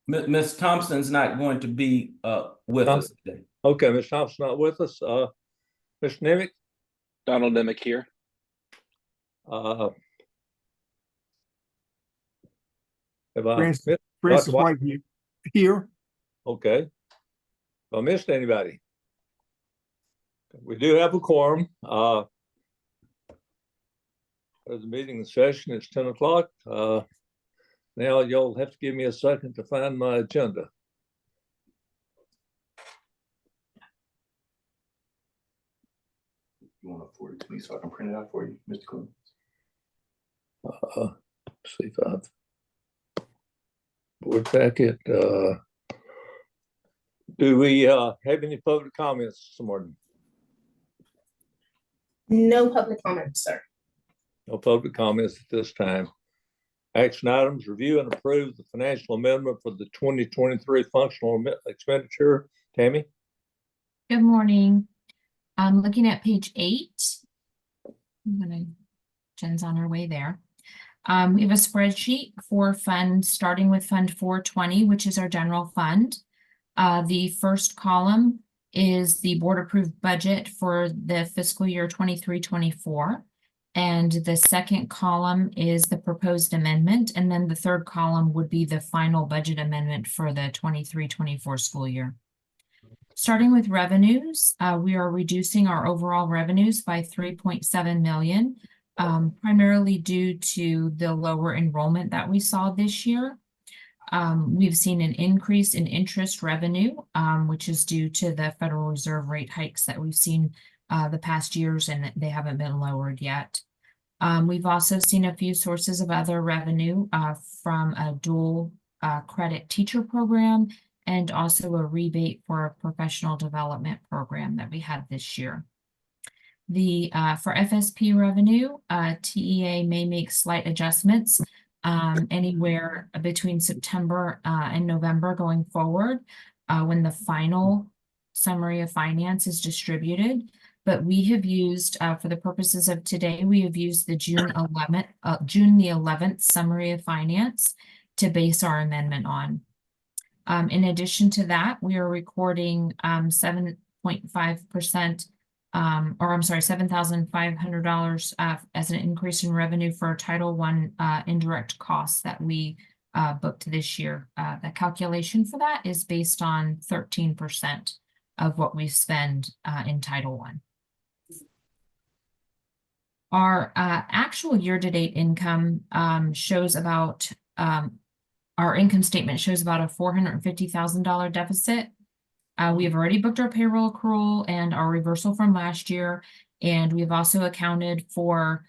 Ms. Thompson's not going to be with us today. Okay, Ms. Thompson not with us. Mr. Nemick? Donald Demick here. Have I Francis White here. Okay. Have I missed anybody? We do have a quorum. There's a meeting session. It's 10 o'clock. Now you'll have to give me a second to find my agenda. You want to forward it to me so I can print it out for you, Mr. Clemens? See if I've board packet. Do we have any public comments this morning? No public comments, sir. No public comments at this time. Action items: review and approve the financial amendment for the 2023 functional expenditure. Tammy? Good morning. I'm looking at page 8. Jen's on her way there. We have a spreadsheet for funds, starting with Fund 420, which is our general fund. The first column is the board approved budget for the fiscal year 23-24. And the second column is the proposed amendment. And then the third column would be the final budget amendment for the 23-24 school year. Starting with revenues, we are reducing our overall revenues by 3.7 million, primarily due to the lower enrollment that we saw this year. We've seen an increase in interest revenue, which is due to the Federal Reserve rate hikes that we've seen the past years, and they haven't been lowered yet. We've also seen a few sources of other revenue from a dual credit teacher program and also a rebate for a professional development program that we had this year. For FSP revenue, TEA may make slight adjustments anywhere between September and November going forward when the final summary of finance is distributed. But we have used, for the purposes of today, we have used the June the 11th summary of finance to base our amendment on. In addition to that, we are recording 7.5%, or I'm sorry, $7,500 as an increase in revenue for Title I indirect costs that we booked this year. The calculation for that is based on 13% of what we spend in Title I. Our actual year-to-date income shows about, our income statement shows about a $450,000 deficit. We have already booked our payroll accrual and our reversal from last year. And we've also accounted for,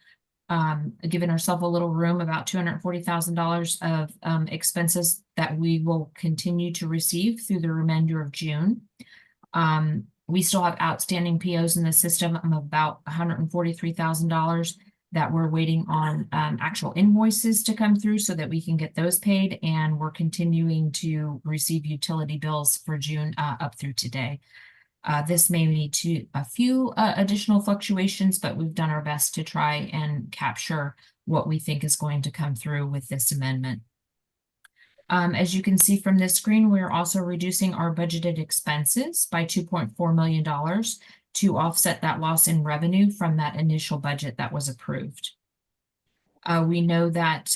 given ourselves a little room, about $240,000 of expenses that we will continue to receive through the remainder of June. We still have outstanding POs in the system of about $143,000 that we're waiting on actual invoices to come through so that we can get those paid. And we're continuing to receive utility bills for June up through today. This may lead to a few additional fluctuations, but we've done our best to try and capture what we think is going to come through with this amendment. As you can see from this screen, we're also reducing our budgeted expenses by $2.4 million to offset that loss in revenue from that initial budget that was approved. We know that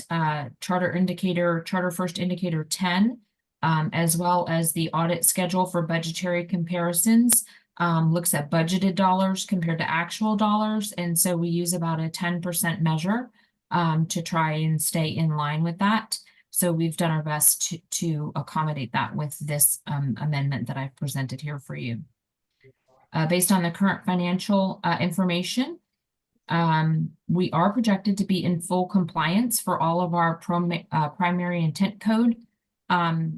Charter First Indicator 10, as well as the audit schedule for budgetary comparisons, looks at budgeted dollars compared to actual dollars. And so we use about a 10% measure to try and stay in line with that. So we've done our best to accommodate that with this amendment that I've presented here for you. Based on the current financial information, we are projected to be in full compliance for all of our primary intent code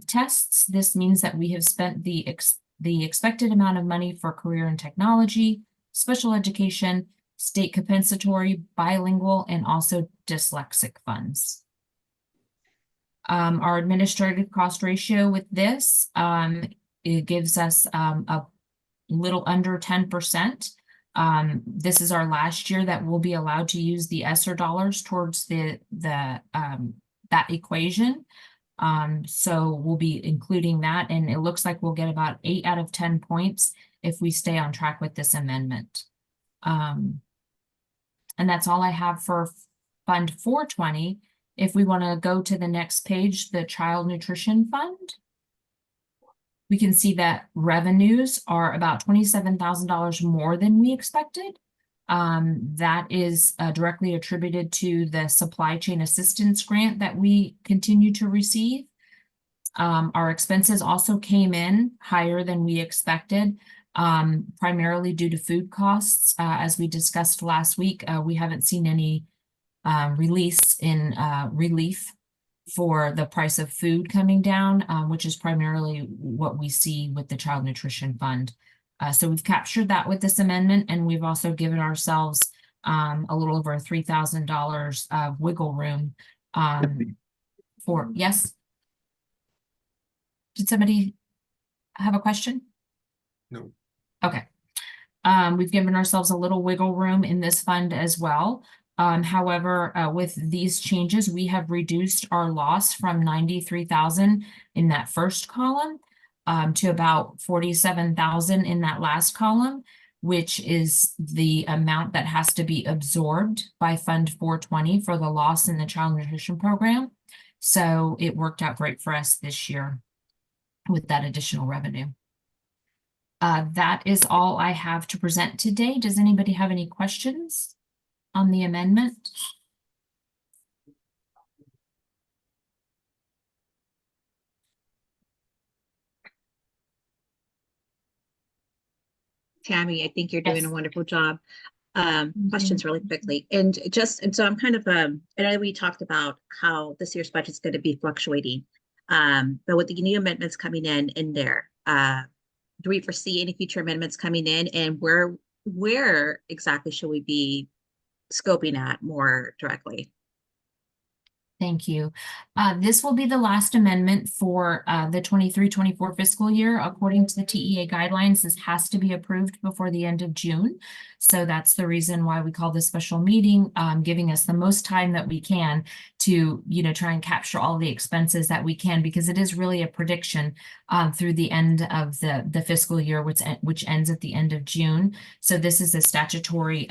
tests. This means that we have spent the expected amount of money for career and technology, special education, state compensatory, bilingual, and also dyslexic funds. Our administrative cost ratio with this, it gives us a little under 10%. This is our last year that we'll be allowed to use the ESSER dollars towards that equation. So we'll be including that, and it looks like we'll get about 8 out of 10 points if we stay on track with this amendment. And that's all I have for Fund 420. If we want to go to the next page, the Child Nutrition Fund, we can see that revenues are about $27,000 more than we expected. That is directly attributed to the supply chain assistance grant that we continue to receive. Our expenses also came in higher than we expected, primarily due to food costs. As we discussed last week, we haven't seen any relief for the price of food coming down, which is primarily what we see with the Child Nutrition Fund. So we've captured that with this amendment, and we've also given ourselves a little over $3,000 of wiggle room for, yes? Did somebody have a question? No. Okay. We've given ourselves a little wiggle room in this fund as well. However, with these changes, we have reduced our loss from 93,000 in that first column to about 47,000 in that last column, which is the amount that has to be absorbed by Fund 420 for the loss in the Child Nutrition Program. So it worked out great for us this year with that additional revenue. That is all I have to present today. Does anybody have any questions on the amendment? Tammy, I think you're doing Yes. a wonderful job. you. Questions really quickly. And so I'm kind of, I know we talked about how this year's budget is going to be fluctuating. But with the new amendments coming in there, do we foresee any future amendments coming in, and where exactly should we be scoping at more directly? Thank you. This will be the last amendment for the 23-24 fiscal year. According to the TEA guidelines, this has to be approved before the end of June. So that's the reason why we call this special meeting, giving us the most time that we can to, try and capture all the expenses that we can, because it is really a prediction through the end of the fiscal year, which ends at the end of June. So this is a statutory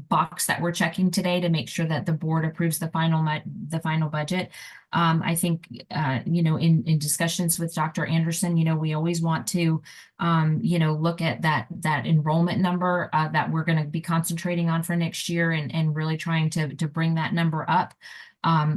box that we're checking today to make sure that the board approves the final budget. I think in discussions with Dr. Anderson, we always want to look at that enrollment number that we're going to be concentrating on for next year, and really trying to bring that number up.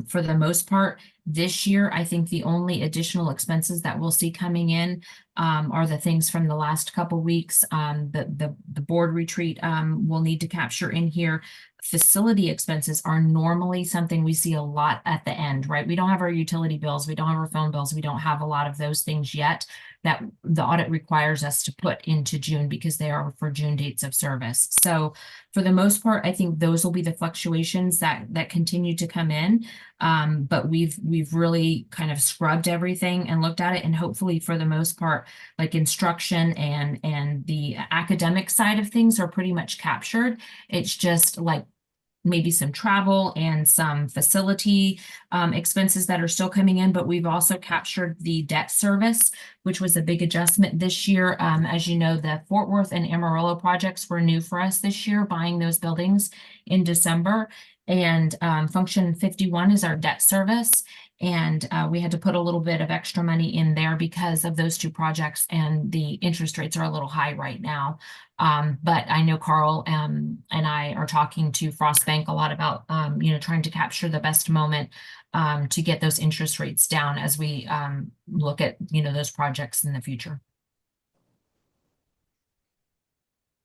For the most part, this year, I think the only additional expenses that we'll see coming in are the things from the last couple weeks. The board retreat will need to capture in here. Facility expenses are normally something we see a lot at the end, right? We don't have our utility bills, we don't have our phone bills, we don't have a lot of those things yet that the audit requires us to put into June, because they are for June dates of service. So for the most part, I think those will be the fluctuations that continue to come in. But we've really kind of scrubbed everything and looked at it, and hopefully for the most part, like instruction and the academic side of things are pretty much captured. It's just like maybe some travel and some facility expenses that are still coming in, but we've also captured the debt service, which was a big adjustment this year. As you know, the Fort Worth and Amarillo projects were new for us this year, buying those buildings in December. And Function 51 is our debt service. And we had to put a little bit of extra money in there because of those two projects, and the interest rates are a little high right now. But I know Carl and I are talking to Frost Bank a lot about, trying to capture the best moment to get those interest rates down as we look at, those projects in the future.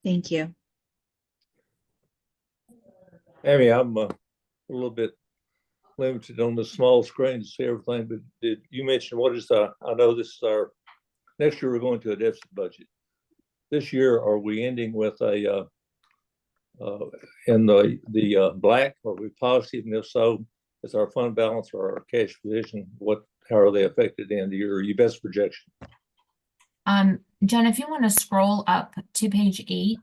Thank you. Amy, I'm a little bit limited on the small screen to see everything, but did you mention what is I know this is our, next year we're going to a deficit budget. This year, are we ending with a, in the black, are we positive? And if so, is our fund balance or our cash position, how are they affected in your best projection? Jen, if you want to scroll up to page 8.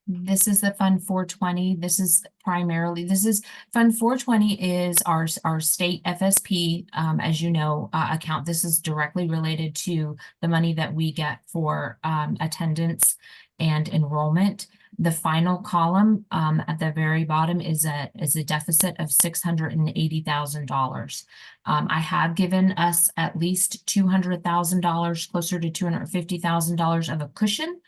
This is the Fund 420. This is Fund 420 is our state FSP, as you know, account. This is directly related to the money that we get for attendance and enrollment. The final column at the very bottom is a deficit of $680,000. I have given us at least $200,000, closer to $250,000 of a cushion.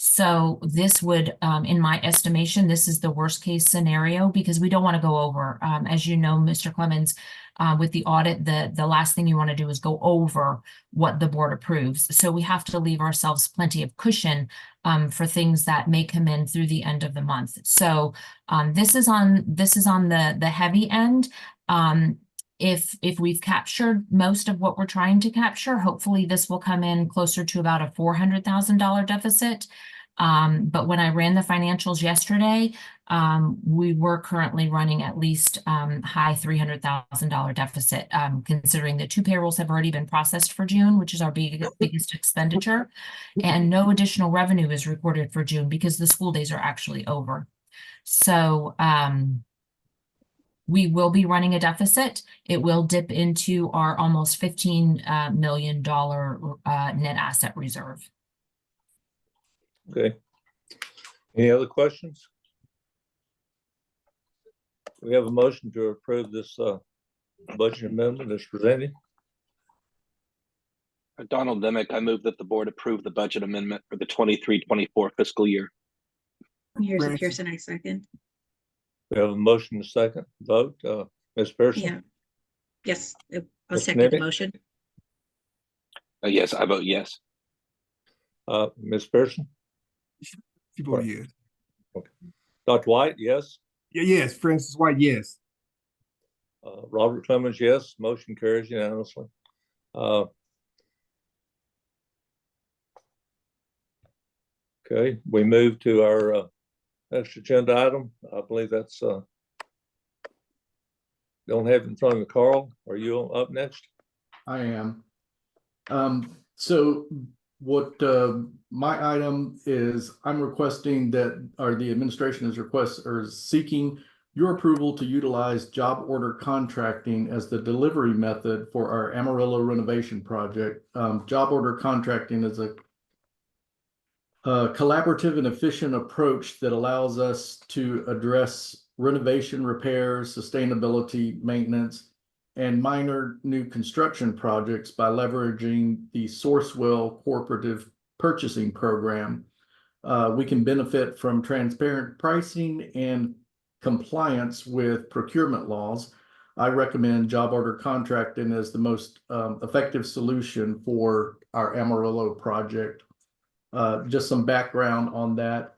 So this would, in my estimation, this is the worst case scenario because we don't want to go over. As you know, Mr. Clemens, with the audit, the last thing you want to do is go over what the board approves. So we have to leave ourselves plenty of cushion for things that may come in through the end of the month. So this is on the heavy end. If we've captured most of what we're trying to capture, hopefully this will come in closer to about a $400,000 deficit. But when I ran the financials yesterday, we were currently running at least high $300,000 deficit, considering the 2 payrolls have already been processed for June, which is our biggest expenditure, and no additional revenue is recorded for June because the school days are actually over. So we will be running a deficit. It will dip into our almost $15 million net asset reserve. Okay. Any other questions? We have a motion to approve this budget amendment as presented. Donald Demick, I move that the board approve the budget amendment for the 23-24 fiscal year. Here's a Francis. Pearson, I second. We have a motion to second vote. Ms. Pearson? Yeah. Yes, I'll Mr. second the Nemick? motion. Yes, I vote yes. Ms. Pearson? You vote yes. Dr. White, yes. Yeah, yes, Francis White, yes. Robert Clemens, yes. Motion carries unanimously. Okay, we move to our next agenda item. I believe that's don't have it in front of me. Carl, are you up next? I am. So what my item is, I'm requesting that, or the administration is seeking your approval to utilize job order contracting as the delivery method for our Amarillo renovation project. Job order contracting is a collaborative and efficient approach that allows us to address renovation, repairs, sustainability, maintenance, and minor new construction projects by leveraging the Sourcewell Cooperative Purchasing Program. We can benefit from transparent pricing and compliance with procurement laws. I recommend job order contracting as the most effective solution for our Amarillo project. Just some background on that.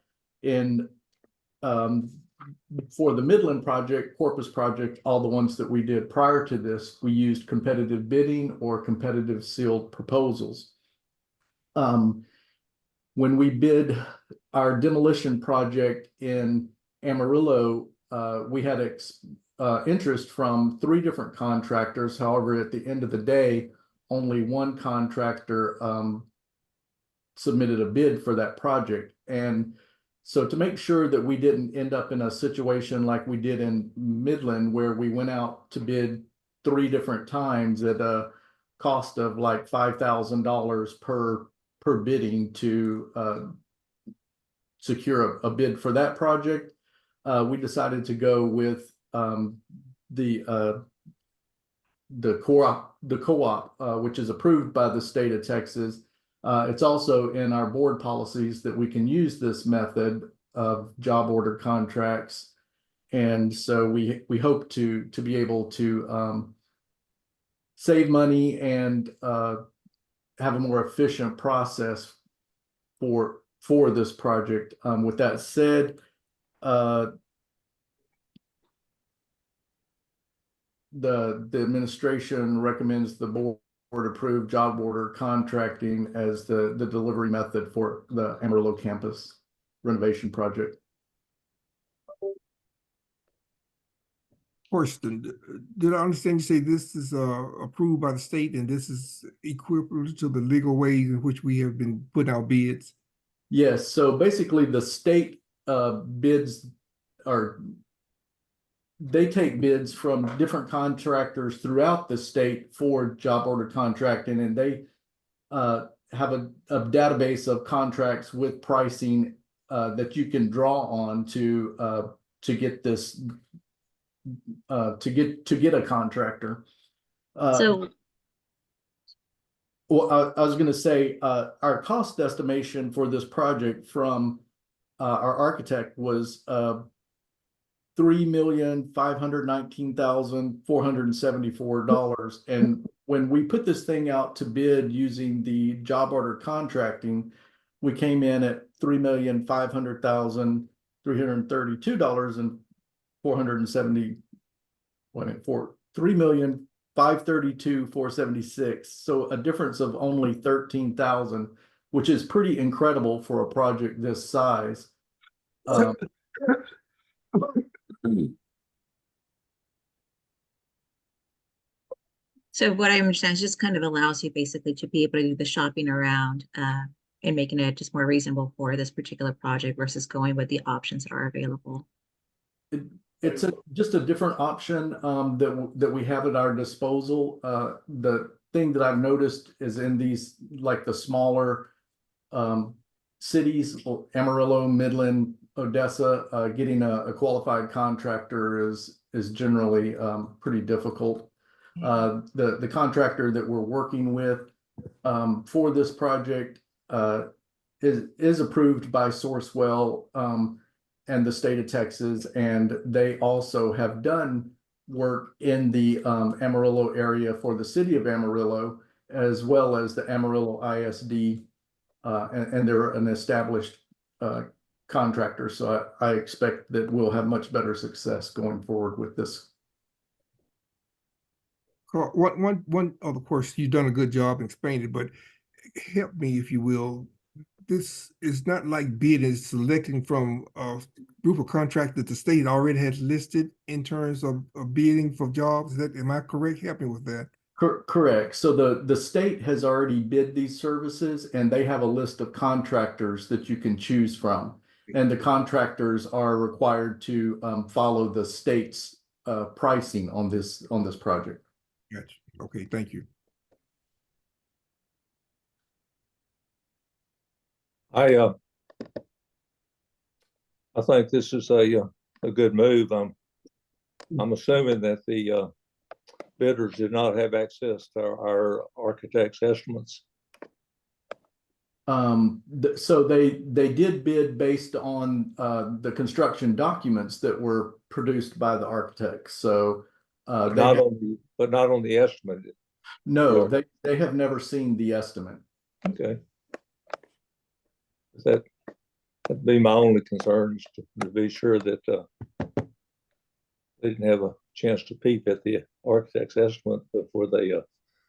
For the Midland project, Corpus project, all the ones that we did prior to this, we used competitive bidding or competitive sealed proposals. When we bid our demolition project in Amarillo, we had interest from 3 different contractors. However, at the end of the day, only one contractor submitted a bid for that project. And so to make sure that we didn't end up in a situation like we did in Midland, where we went out to bid 3 different times at a cost of like $5,000 per bidding to secure a bid for that project, we decided to go with the co-op, which is approved by the state of Texas. It's also in our board policies that we can use this method of job order contracts. And so we hope to be able to save money and have a more efficient process for this project. With that said, the administration recommends the board approve job order contracting as the delivery method for the Amarillo campus renovation project. Question, did I understand you say this is approved by the state and this is equivalent to the legal ways in which we have been putting out bids? Yes, so basically the state bids or they take bids from different contractors throughout the state for job order contracting, and they have a database of contracts with pricing that you can draw on to get this to get a contractor. So, Well, I was going to say our cost estimation for this project from our architect was $3,519,474. And when we put this thing out to bid using the job order contracting, we came in at $3,500,332 and 470. For $3,532,476. So a difference of only 13,000, which is pretty incredible for a project this size. so what I understand is just kind of allows you basically to be able to do the shopping around and making it just more reasonable for this particular project versus going with the options that are available. It's just a different option that we have at our disposal. The thing that I've noticed is in these, like the smaller cities, Amarillo, Midland, Odessa, getting a qualified contractor is generally pretty difficult. The contractor that we're working with for this project is approved by Sourcewell and the state of Texas, and they also have done work in the Amarillo area for the city of Amarillo, as well as the Amarillo ISD, and they're an established contractor. So I expect that we'll have much better success going forward with this. Carl, one of course, you've done a good job in explaining it, but help me if you will. This is not like bidding, is selecting from a group of contractors that the state already has listed in terms of bidding for jobs. Am I correct? Help me with that. Correct. So the state has already bid these services, and they have a list of contractors that you can choose from. And the contractors are required to follow the state's pricing on this project. Gotcha. Okay, thank you. I think this is a good move. I'm assuming that the bidders did not have access to our architect's estimates. So they did bid based on the construction documents that were produced by the architects. So But not on the estimate. no, they have never seen the estimate. Okay. That'd be my only concern, is to be sure that they didn't have a chance to peep at the architect's estimate before they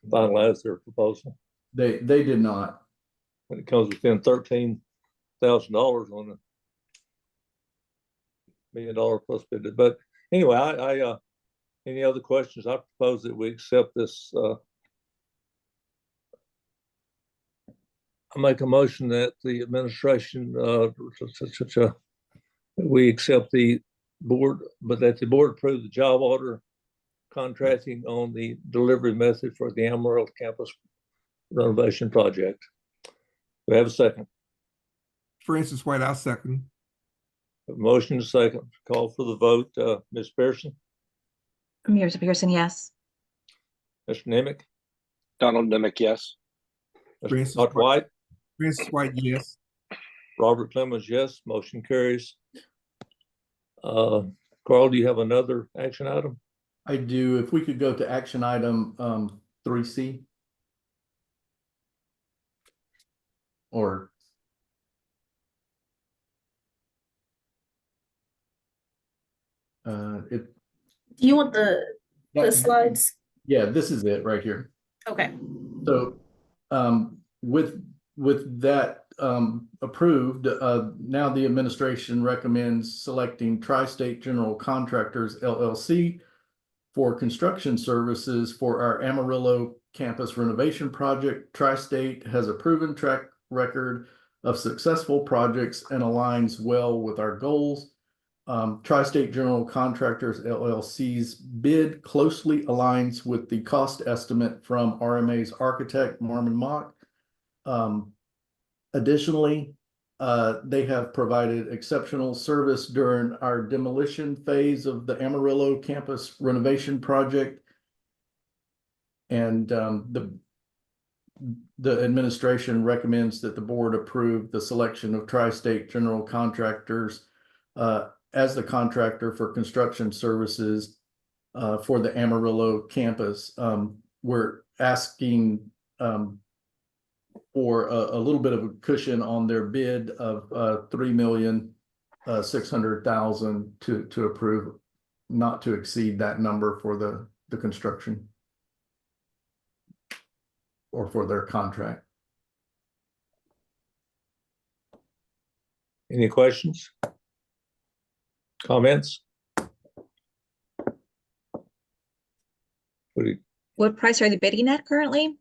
finalized their proposal. They did not. When it comes within $13,000 on a $1 million plus bid. But anyway, I any other questions? I propose that we accept this. I make a motion that the administration we accept the board, but that the board approve the job order contracting on the delivery method for the Amarillo campus renovation project. We have a second. Francis White, I'll second. A motion to second. Call for the vote. Ms. Pearson, Mrs. Pearson, yes. Mr. Nemick, Donald Nemick, yes. Francis Dr. White, Francis White, yes. Robert Clemens, yes. Motion carries. Carl, do you have another action item? I do. If we could go to action item 3C. Or Do you want the slides? Yeah, this is it right here. Okay. So with that approved, now the administration recommends selecting Tri-State General Contractors LLC for construction services for our Amarillo campus renovation project. Tri-State has a proven track record of successful projects and aligns well with our goals. Tri-State General Contractors LLC's bid closely aligns with the cost estimate from RMA's architect, Marmon Mock. Additionally, they have provided exceptional service during our demolition phase of the Amarillo campus renovation project. And the administration recommends that the board approve the selection of Tri-State General Contractors as the contractor for construction services for the Amarillo campus. We're asking for a little bit of a cushion on their bid of $3,600,000 to approve, not to exceed that number for the construction or for their contract. Any questions? Comments? What price are they bidding at currently?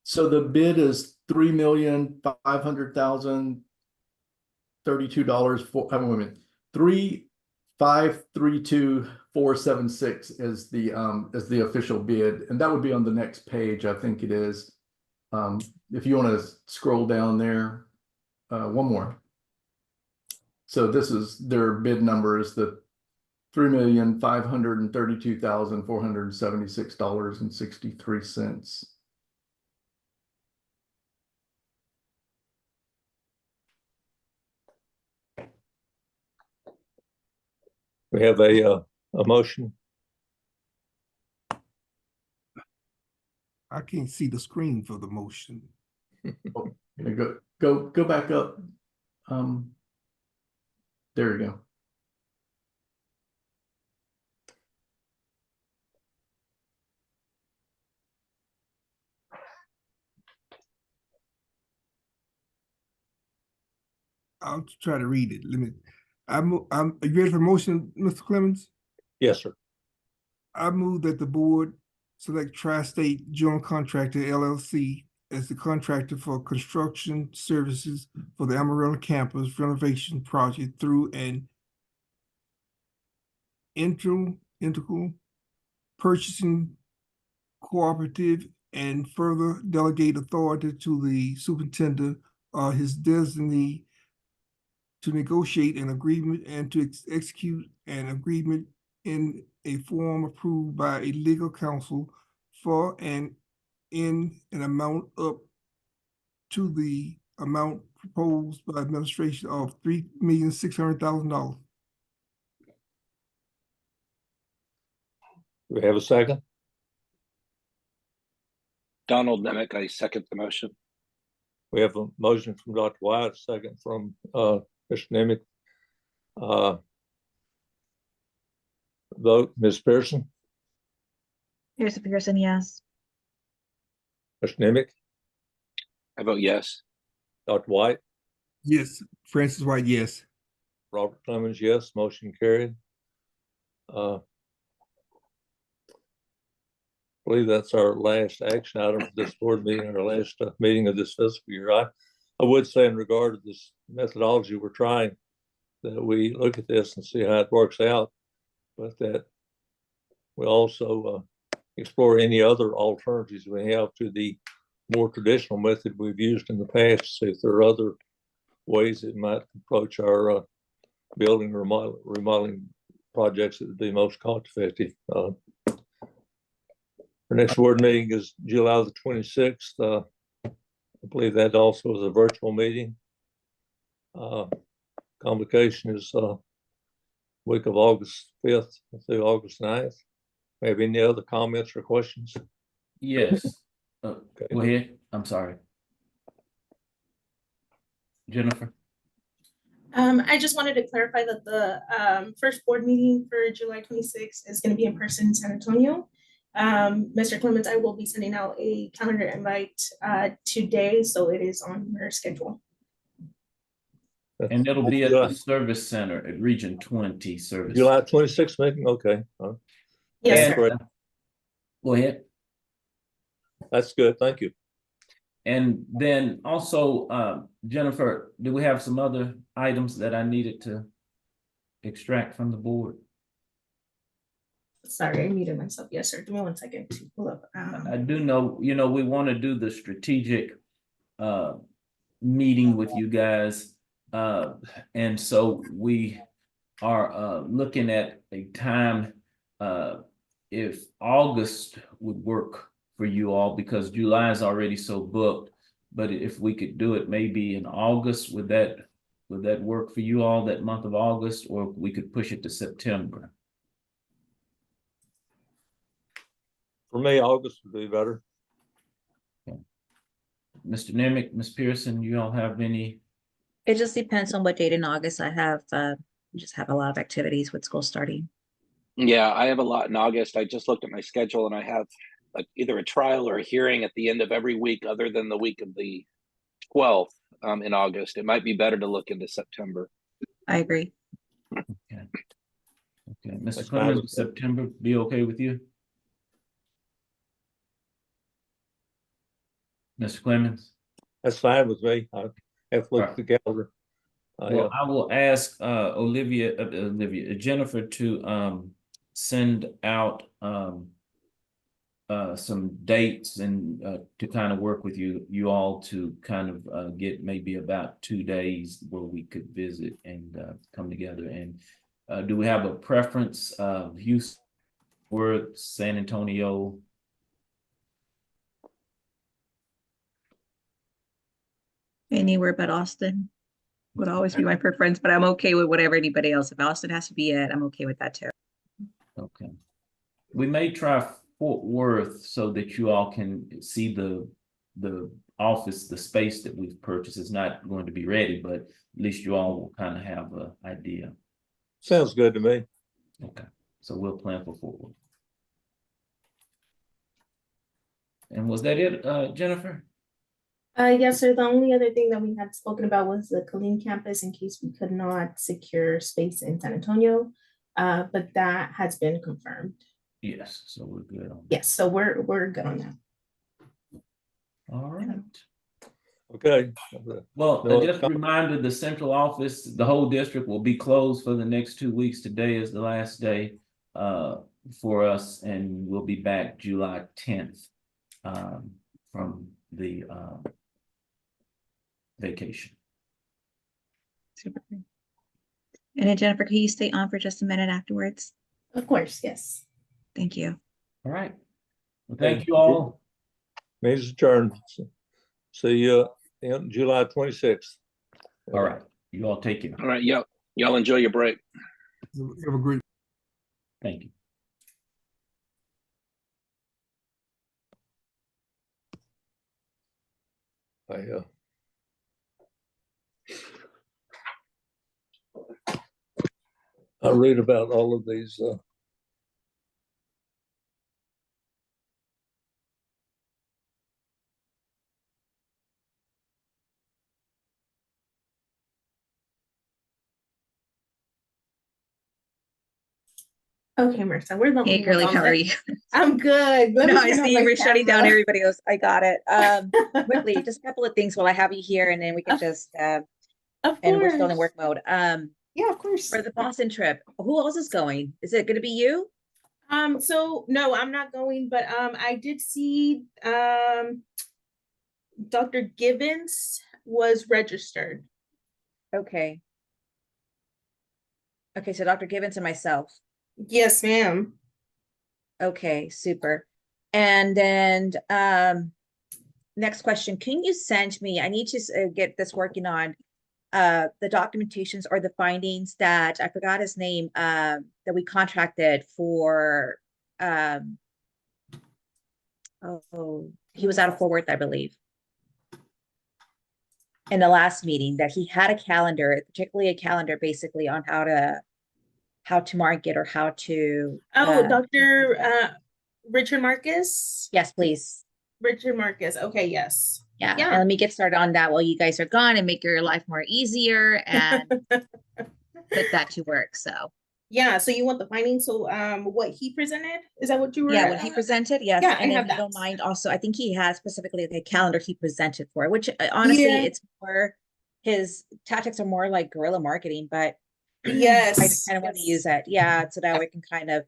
So the bid is $3,500,032 for, wait a minute, 3,532,476 is the official bid, and that would be on the next page. I think it is. If you want to scroll down there, one more. So this is their bid number is the $3,532,476.63. We have a motion. I can't see the screen for the motion. Go back up. There you go. I'll try to read it. Let me. Are you ready for motion, Mr. Clemens? Yes, sir. I move that the board select Tri-State General Contractor LLC as the contractor for construction services for the Amarillo campus renovation project through an integral purchasing cooperative, and further delegate authority to the superintendent or his designee to negotiate an agreement and to execute an agreement in a form approved by a legal counsel for and in an amount up to the amount proposed by administration of $3,600,000. Do we have a second? Donald Nemick, I second the motion. We have a motion from Dr. White, a second from Mr. Nemick. Vote, Ms. Pearson, Here's a Pearson, yes. Mr. Nemick, I vote yes. Dr. White, Yes, Francis White, yes. Robert Clemens, yes. Motion carried. I believe that's our last action item for this board meeting, our last meeting of this fiscal year. I would say in regard to this methodology we're trying, that we look at this and see how it works out, but that we also explore any other alternatives we have to the more traditional method we've used in the past, see if there are other ways it might approach our building or remodeling projects that would be most cost effective. Our next board meeting is July the 26th. I believe that also is a virtual meeting. Convocation is week of August 5th through August 9th. Have any other comments or questions? Yes. Okay. Go ahead. I'm sorry. Jennifer? I just wanted to clarify that the first board meeting for July 26th is going to be in person in San Antonio. Mr. Clemens, I will be sending out a calendar invite today, so it is on your schedule. And it'll be at the service center at Region 20 service. July 26th meeting? Okay. Yes, And, sir. Go ahead. That's good. Thank you. And then also, Jennifer, do we have some other items that I needed to extract from the board? Sorry, I muted myself. Yes, sir. Give me 1 second to pull up. I do know, we want to do the strategic meeting with you guys. And so we are looking at a time if August would work for you all, because July is already so booked. But if we could do it maybe in August, would that work for you all, that month of August, or we could push it to September? For me, August would be better. Mr. Nemick, Ms. Pearson, you all have any? It just depends on what date in August I have, just have a lot of activities with school starting. Yeah, I have a lot in August. I just looked at my schedule and I have either a trial or a hearing at the end of every week other than the week of the 12th in August. It might be better to look into September. I agree. Okay, Mr. That's Clemens, fine. would September be okay with you? Mr. Clemens? That's fine with me. I have to look at the calendar. Well, I will ask Jennifer to send out some dates and to kind of work with you all to kind of get maybe about 2 days where we could visit and come together. And do we have a preference of Houston, Worth, San Antonio? Anywhere but Austin would always be my preference, but I'm okay with whatever anybody else. If Austin has to be it, I'm okay with that too. Okay. We may try Fort Worth so that you all can see the office, the space that we've purchased. Is not going to be ready, but at least you all will kind of have an idea. Sounds good to me. Okay, so we'll plan for Fort Worth. And was that it, Jennifer? Yes, sir. The only other thing that we had spoken about was the Killeen campus in case we could not secure space in San Antonio. But that has been confirmed. Yes, so we're good on that. Yes, so we're good on that. All right. Okay. Well, No, just a reminder, the central office, the whole district will be closed for the next 2 weeks. Today is the last day for us, and we'll be back July 10th from the vacation. Super. And then Jennifer, can you stay on for just a minute afterwards? Of course, yes. Thank you. All right. Well, thank you all. Meeting's adjourned. See you in July 26th. All right. You all take care. All right, y'all enjoy your break. Have a great Thank you. I read about all of these Okay, Marissa, we're the Hey, only girly, ones on how are the- you? I'm good. Let me No, I turn on see you my were shutting down camera. everybody else. I got it. Quickly, just a couple of things while I have you here, and then we can just, Of and we're still in course. work mode. Yeah, of course. For the Boston trip, who else is going? Is it gonna be you? So no, I'm not going, but I did see Dr. Gibbons was registered. Okay. Okay, so Dr. Gibbons and myself. Yes, ma'am. Okay, super. And then, next question, can you send me, I need to get this working on the documentations or the findings that, I forgot his name, that we contracted for, oh, he was out of Fort Worth, I believe. In the last meeting, that he had a calendar, particularly a calendar basically on how to market or how to. Oh, Dr. Richard Marcus? Yes, please. Richard Marcus. Okay, yes. Yeah, Yeah. and let me get started on that while you guys are gone and make your life more easier and put that to work. So Yeah, so you want the findings, so what he presented, is that what you were? Yeah, when he presented, yes, Yeah, I and if have you that. don't mind, also, I think he has specifically the calendar he presented for, which honestly, Yeah. it's more, his tactics are more like guerrilla marketing, but I Yes. kind of want to yes. use that, yeah, so that we can kind of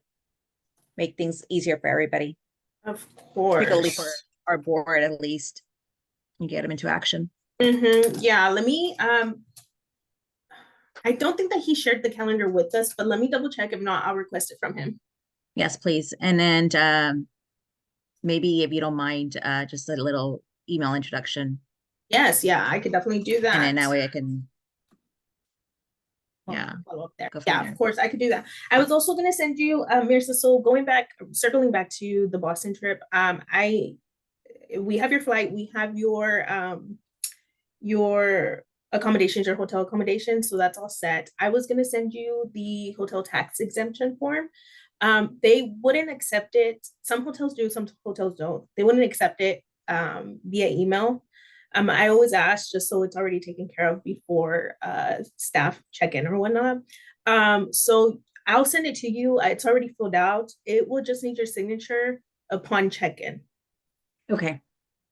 make things easier for everybody, Of particularly for course. our board at least, and get them into action. Yeah, let me, I don't think that he shared the calendar with us, but let me double check. If not, I'll request it from him. Yes, please, and then maybe if you don't mind, just a little email introduction, Yes, yeah, I could definitely do that. and then that way I can, yeah, Follow up there. go from Yeah, there. of course, I could do that. I was also gonna send you, Mirza, so going back, circling back to the Boston trip, we have your flight, we have your accommodations, your hotel accommodations, so that's all set. I was gonna send you the hotel tax exemption form. They wouldn't accept it. Some hotels do, some hotels don't. They wouldn't accept it via email. I always ask just so it's already taken care of before staff check in or whatnot. So I'll send it to you. It's already filled out. It will just need your signature upon check-in. Okay,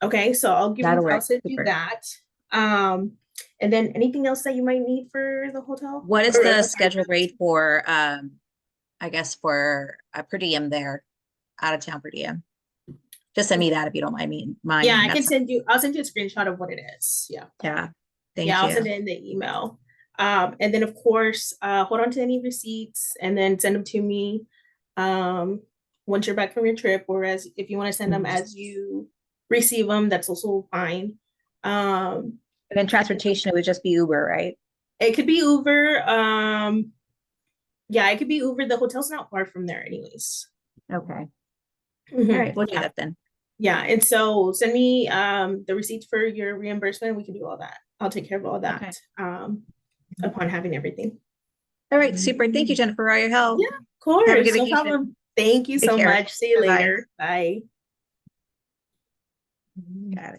Okay, so I'll That'll I'll work. send you Super. that. And then anything else that you might need for the hotel? what is Or, the sorry, schedule for rate for, I guess for a per diem there, out of town per diem? Just send me that if you don't mind. Yeah, I can That's, send you, I'll send you a screenshot of what it is. Yeah. yeah, thank Yeah, I'll send you. it in the email. And then of course, hold on to any receipts and then send them to me. Once you're back from your trip, or as if you want to send them as you receive them, that's also fine. And then transportation, it would just be Uber, right? It could be Uber. Yeah, it could be Uber. The hotel's not far from there anyways. Okay, Mhm, all right, we'll do yeah. that then. Yeah, and so send me the receipts for your reimbursement. We can do all that. I'll take care of all that upon having everything. All right, super. Thank you, Jennifer, for all your help. Yeah, of course. Have a good No vacation. problem. Thank you Take so care. much. See you Bye-bye. later. Bye. Got it.